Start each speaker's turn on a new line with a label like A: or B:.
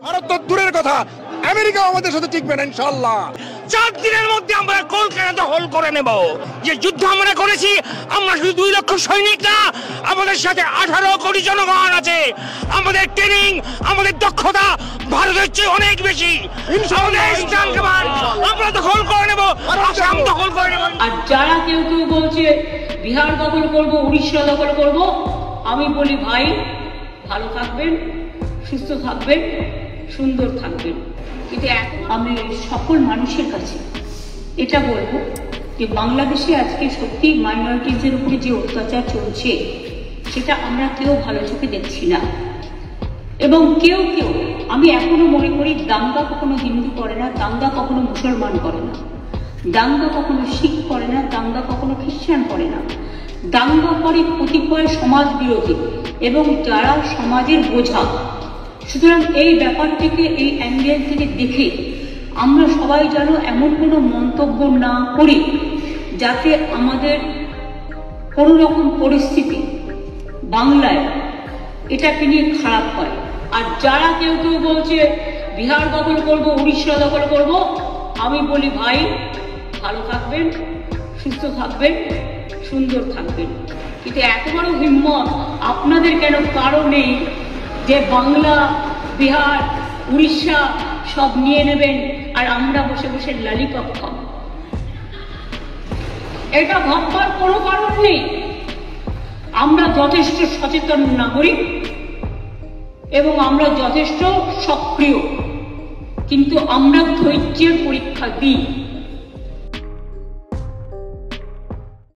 A: ভারত তো দূরের কথা, আমেরিকাও আমাদের সাথে টিকবে না ইনশাআল্লাহ।
B: 4 দিনের মধ্যে আমরা কলকাতা দখল করে নেব। যে যুদ্ধ আমরা করেছি, আমরা শুধু 2 লক্ষ সৈনিক না, আমাদের সাথে 18 কোটি জনগণ আছে। আমাদের ট্রেনিং, আমাদের দক্ষতা ভারতের চেয়ে অনেক বেশি। আমরা দখল করে নেব, আসাম দখল করে নেব।
C: আর যারা কেউ বলছে বিহার দখল করব, উড়িষ্যা দখল করব, আমি বলি ভাই ভালো থাকবেন, সুস্থ থাকবেন, সুন্দর থাকবেন। কিন্তু আমি সকল মানুষের কাছে এটা বলবো যে বাংলাদেশে আজকে সত্যি মাইনরিটিজের উপরে যে অত্যাচার চলছে সেটা আমরা কেউ ভালো চোখে দেখছি না। এবং কেউ আমি এখনো মনে করি দাঙ্গা কখনো হিন্দু করে না, দাঙ্গা কখনো মুসলমান করে না, দাঙ্গা কখনো শিখ করে না, দাঙ্গা কখনো খ্রিস্টান করে না। দাঙ্গা করে কতিপয় সমাজ বিরোধী এবং যারা সমাজের বোঝা। সুতরাং এই ব্যাপারটিকে এই অ্যাঙ্গেল থেকে দেখে আমরা সবাই যেন এমন কোনো মন্তব্য না করি যাতে আমাদের কোনো রকম পরিস্থিতি বাংলায় এটাকে নিয়ে খারাপ হয়। আর যারা কেউ বলছে বিহার দখল করব, উড়িষ্যা দখল করব, আমি বলি ভাই ভালো থাকবেন, সুস্থ থাকবেন, সুন্দর থাকবেন। কিন্তু এত বড় হিম্মত আপনাদের কেন কারো নেই যে বাংলা, বিহার, উড়িষ্যা সব নিয়ে নেবেন আর আমরা বসে বসে লালিপপ খাবো? এটা ভাববার কোনো কারণ নেই। আমরা যথেষ্ট সচেতন নাগরিক এবং আমরা যথেষ্ট সক্রিয়, কিন্তু আমরা ধৈর্যের পরীক্ষা দিই।